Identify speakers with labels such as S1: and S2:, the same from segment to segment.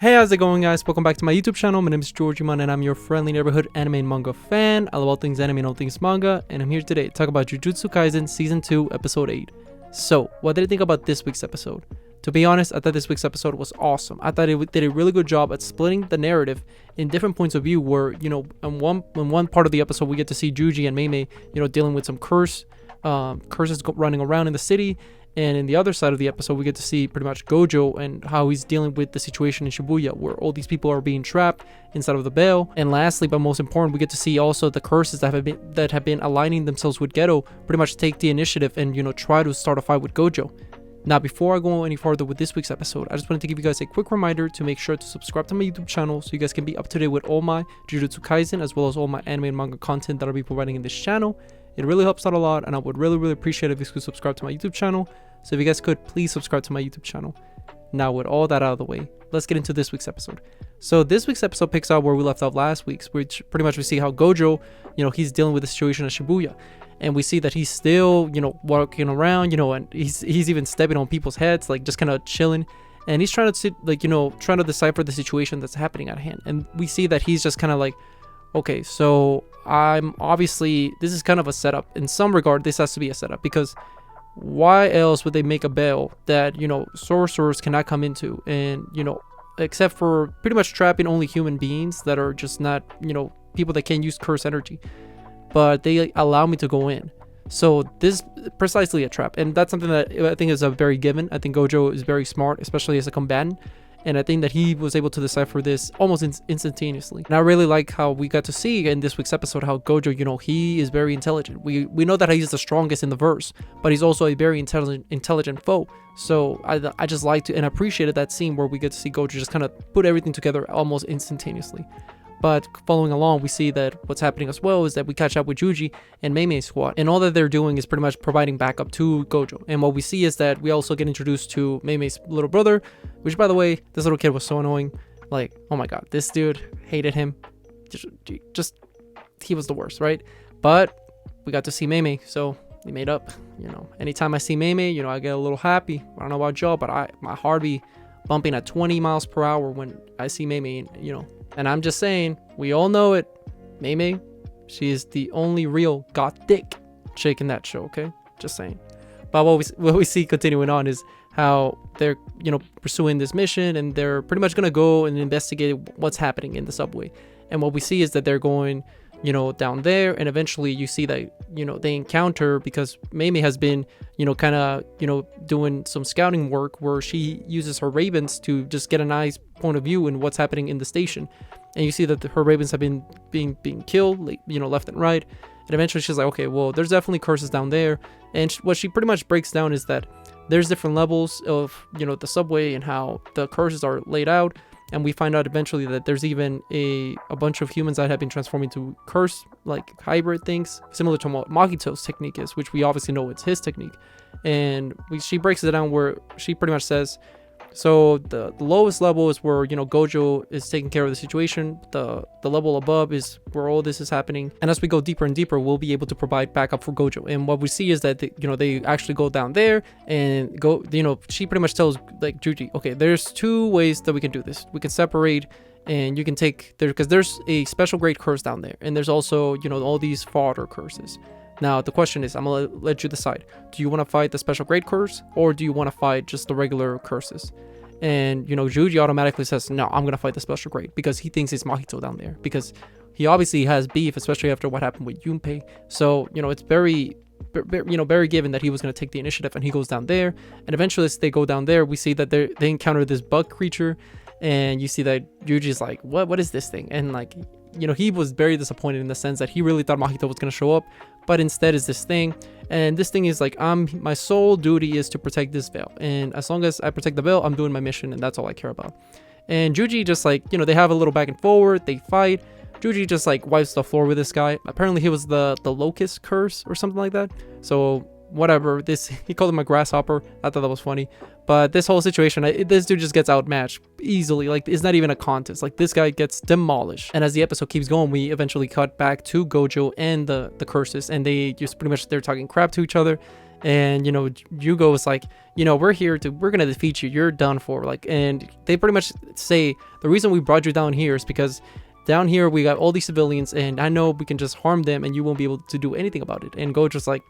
S1: Hey, how's it going, guys? Welcome back to my YouTube channel. My name is Georgiman and I'm your friendly neighborhood anime and manga fan. I love all things anime and all things manga, and I'm here today to talk about Jujutsu Kaisen Season 2 Episode 8. So, what did I think about this week's episode? To be honest, I thought this week's episode was awesome. I thought it did a really good job at splitting the narrative in different points of view where, in one part of the episode we get to see Juji and Mei, dealing with some curses running around in the city. And in the other side of the episode, we get to see pretty much Gojo and how he's dealing with the situation in Shibuya, where all these people are being trapped inside of the bell. And lastly, but most important, we get to see also the curses that have been aligning themselves with Geto pretty much take the initiative and try to start a fight with Gojo. Now, before I go any further with this week's episode, I just wanted to give you guys a quick reminder to make sure to subscribe to my YouTube channel so you guys can be up to date with all my Jujutsu Kaisen as well as all my anime and manga content that I'll be providing in this channel. It really helps out a lot, and I would really appreciate it if you could subscribe to my YouTube channel. So if you guys could, please subscribe to my YouTube channel. Now, with all that out of the way, let's get into this week's episode. So this week's episode picks up where we left off last week's, which pretty much we see how Gojo, he's dealing with the situation at Shibuya. And we see that he's still, walking around, and he's even stepping on people's heads, like just kind of chilling. And he's trying to, trying to decipher the situation that's happening at hand. And we see that he's just kind of like, okay, so I'm obviously, this is kind of a setup. In some regard, this has to be a setup, because why else would they make a bell that, sorcerers cannot come into, and, except for pretty much trapping only human beings that are just not, people that can use curse energy, but they allow me to go in. So this is precisely a trap, and that's something that I think is a very given. I think Gojo is very smart, especially as a combatant. And I think that he was able to decipher this almost instantaneously. And I really like how we got to see in this week's episode how Gojo, he is very intelligent. We know that he's the strongest in the verse, but he's also a very intelligent foe. So I just liked to and appreciated that scene where we get to see Gojo just kind of put everything together almost instantaneously. But following along, we see that what's happening as well is that we catch up with Juji and Mei's squad. And all that they're doing is pretty much providing backup to Gojo. And what we see is that we also get introduced to Mei's little brother, which, by the way, this little kid was so annoying. Like, oh my god, this dude, hated him. Just he was the worst, right? But we got to see Mei, so they made up. Anytime I see Mei, I get a little happy. I don't know about y'all, but my heart be bumping at 20 miles per hour when I see Mei, And I'm just saying, we all know it. Mei, she is the only real gothic chick in that show, okay? Just saying. But what we see continuing on is how they're, pursuing this mission, and they're pretty much going to go and investigate what's happening in the subway. And what we see is that they're going, down there, and eventually you see that, they encounter, because Mei has been, kind of, doing some scouting work where she uses her ravens to just get a nice point of view in what's happening in the station. And you see that her ravens have been being killed, like, left and right. And eventually she's like, okay, well, there's definitely curses down there. And what she pretty much breaks down is that there's different levels of, the subway and how the curses are laid out. And we find out eventually that there's even a bunch of humans that have been transformed into curse, like hybrid things, similar to what Mahito's technique is, which we obviously know it's his technique. And she breaks it down where she pretty much says, so the lowest level is where, Gojo is taking care of the situation. The level above is where all this is happening. And as we go deeper and deeper, we'll be able to provide backup for Gojo. And what we see is that, they actually go down there and go, she pretty much tells, like, Juji, okay, there's two ways that we can do this. We can separate, and you can take there, because there's a special grade curse down there. And there's also, all these fodder curses. Now, the question is, I'm going to let you decide. Do you want to fight the special grade curse, or do you want to fight just the regular curses? And, Juji automatically says, no, I'm going to fight the special grade, because he thinks it's Mahito down there, because he obviously has beef, especially after what happened with Junpei. So, it's very given that he was going to take the initiative, and he goes down there. And eventually, as they go down there, we see that they encounter this bug creature, and you see that Juji's like, what is this thing? And, like, he was very disappointed in the sense that he really thought Mahito was going to show up, but instead is this thing. And this thing is like, my sole duty is to protect this veil, and as long as I protect the veil, I'm doing my mission, and that's all I care about. And Juji just, like, they have a little back and forward, they fight. Juji just, like, wipes the floor with this guy. Apparently he was the locust curse or something like that, so whatever. He called him a grasshopper. I thought that was funny. But this whole situation, this dude just gets outmatched easily. Like, it's not even a contest. Like, this guy gets demolished. And as the episode keeps going, we eventually cut back to Gojo and the curses, and they just pretty much, they're talking crap to each other. And Yugo is like, we're gonna defeat you, you're done for. Like, and they pretty much say the reason we brought you down here is because down here we got all these civilians, and I know we can just harm them and you won't be able to do anything about it. And Gojo's like,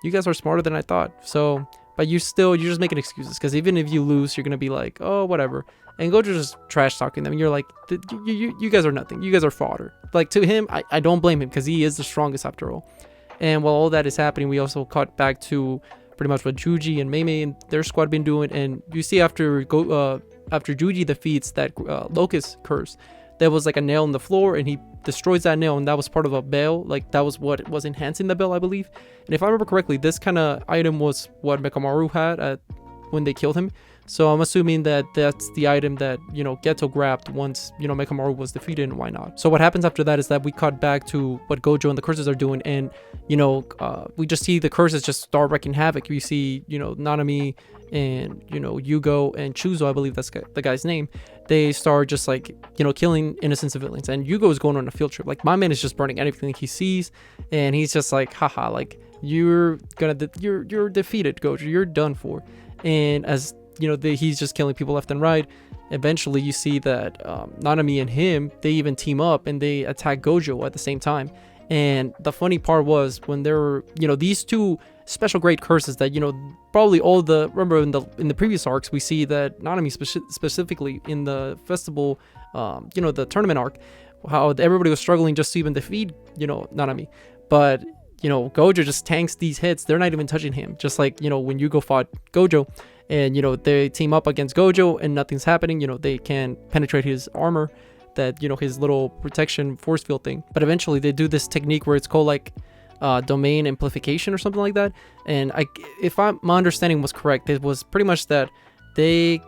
S1: you guys are smarter than I thought. So, but you're just making excuses, because even if you lose, you're gonna be like, oh, whatever. And Gojo's just trash talking them. And you're like, you guys are nothing. You guys are fodder. Like, to him, I don't blame him, because he is the strongest after all. And while all that is happening, we also cut back to pretty much what Juji and Mei and their squad been doing. And you see after Juji defeats that locust curse, there was like a nail in the floor, and he destroys that nail, and that was part of a bell. Like, that was what was enhancing the bell, I believe. And if I remember correctly, this kind of item was what Mekamaru had when they killed him. So I'm assuming that that's the item that, Geto grabbed once, Mekamaru was defeated, and why not? So what happens after that is that we cut back to what Gojo and the curses are doing, and, we just see the curses just start wreaking havoc. We see, Nanami and, Yugo and Chuzo, I believe that's the guy's name. They start just like, killing innocent civilians, and Yugo is going on a field trip. Like, my man is just burning anything he sees, and he's just like, haha, like, you're defeated, Gojo, you're done for. And as he's just killing people left and right. Eventually you see that Nanami and him, they even team up and they attack Gojo at the same time. And the funny part was when there were these two special great curses that probably remember in the previous arcs, we see that Nanami specifically in the festival, the tournament arc, how everybody was struggling just to even defeat Nanami. But Gojo just tanks these hits. They're not even touching him. Just like when Yugo fought Gojo, and they team up against Gojo and nothing's happening. They can penetrate his armor, that his little protection force field thing. But eventually they do this technique where it's called like domain amplification or something like that. And if my understanding was correct, it was pretty much that they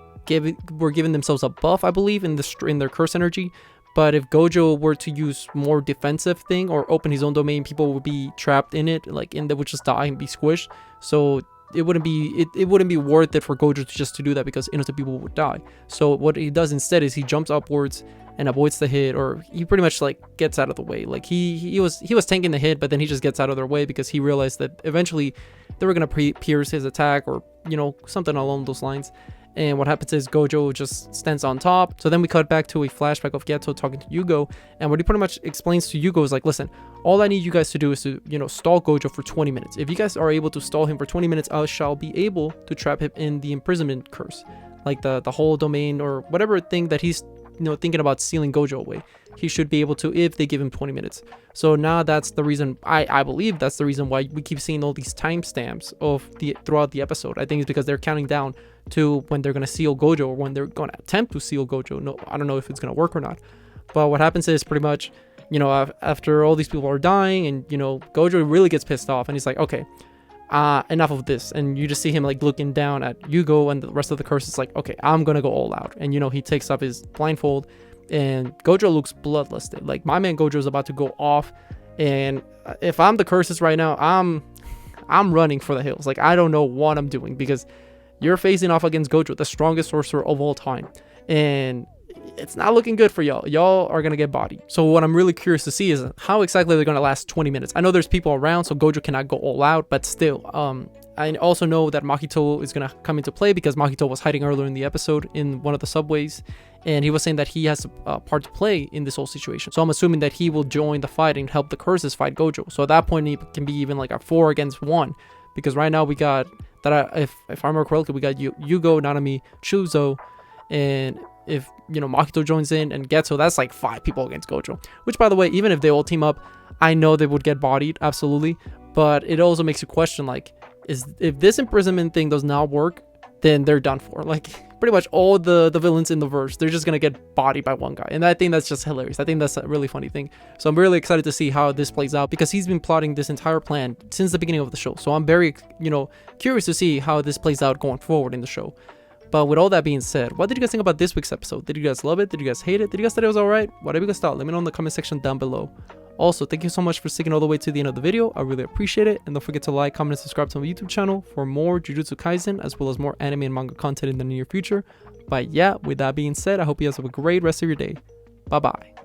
S1: were giving themselves a buff, I believe, in their curse energy. But if Gojo were to use more defensive thing or open his own domain, people would be trapped in it, like, and they would just die and be squished. So it wouldn't be worth it for Gojo to do that, because innocent people would die. So what he does instead is he jumps upwards and avoids the hit, or he pretty much like gets out of the way. Like he was tanking the hit, but then he just gets out of their way because he realized that eventually they were gonna pierce his attack, or something along those lines. And what happens is Gojo just stands on top. So then we cut back to a flashback of Geto talking to Yugo, and what he pretty much explains to Yugo is like, listen, all I need you guys to do is to stall Gojo for 20 minutes. If you guys are able to stall him for 20 minutes, I shall be able to trap him in the imprisonment curse, like the whole domain or whatever thing that he's thinking about sealing Gojo away. He should be able to if they give him 20 minutes. So now that's the reason, I believe that's the reason why we keep seeing all these timestamps throughout the episode. I think it's because they're counting down to when they're going to seal Gojo, or when they're going to attempt to seal Gojo. No, I don't know if it's going to work or not. But what happens is pretty much, after all these people are dying, and Gojo really gets pissed off, and he's like, okay, enough of this. And you just see him like looking down at Yugo and the rest of the curse. It's like, okay, I'm gonna go all out. And he takes off his blindfold, and Gojo looks bloodlusted. Like, my man Gojo is about to go off, and if I'm the curses right now, I'm running for the hills. Like, I don't know what I'm doing, because you're facing off against Gojo, the strongest sorcerer of all time, and it's not looking good for y'all. Y'all are gonna get bodied. So what I'm really curious to see is how exactly they're gonna last 20 minutes. I know there's people around, so Gojo cannot go all out, but still, I also know that Mahito is gonna come into play, because Mahito was hiding earlier in the episode in one of the subways, and he was saying that he has a part to play in this whole situation. So I'm assuming that he will join the fight and help the curses fight Gojo. So at that point, it can be even like a 4 against 1, because right now we got that. If I remember correctly, we got Yugo, Nanami, Chuzo, and if Mahito joins in and Geto, that's like 5 people against Gojo. Which, by the way, even if they all team up, I know they would get bodied, absolutely. But it also makes you question, like, if this imprisonment thing does not work, then they're done for. Like, pretty much all the villains in the verse, they're just gonna get bodied by one guy. And I think that's just hilarious. I think that's a really funny thing. So I'm really excited to see how this plays out, because he's been plotting this entire plan since the beginning of the show. So I'm very curious to see how this plays out going forward in the show. But with all that being said, what did you guys think about this week's episode? Did you guys love it? Did you guys hate it? Did you guys think it was alright? Whatever you guys thought, let me know in the comment section down below. Also, thank you so much for sticking all the way to the end of the video. I really appreciate it. And don't forget to like, comment, and subscribe to my YouTube channel for more Jujutsu Kaisen, as well as more anime and manga content in the near future. But yeah, with that being said, I hope you guys have a great rest of your day. Bye bye.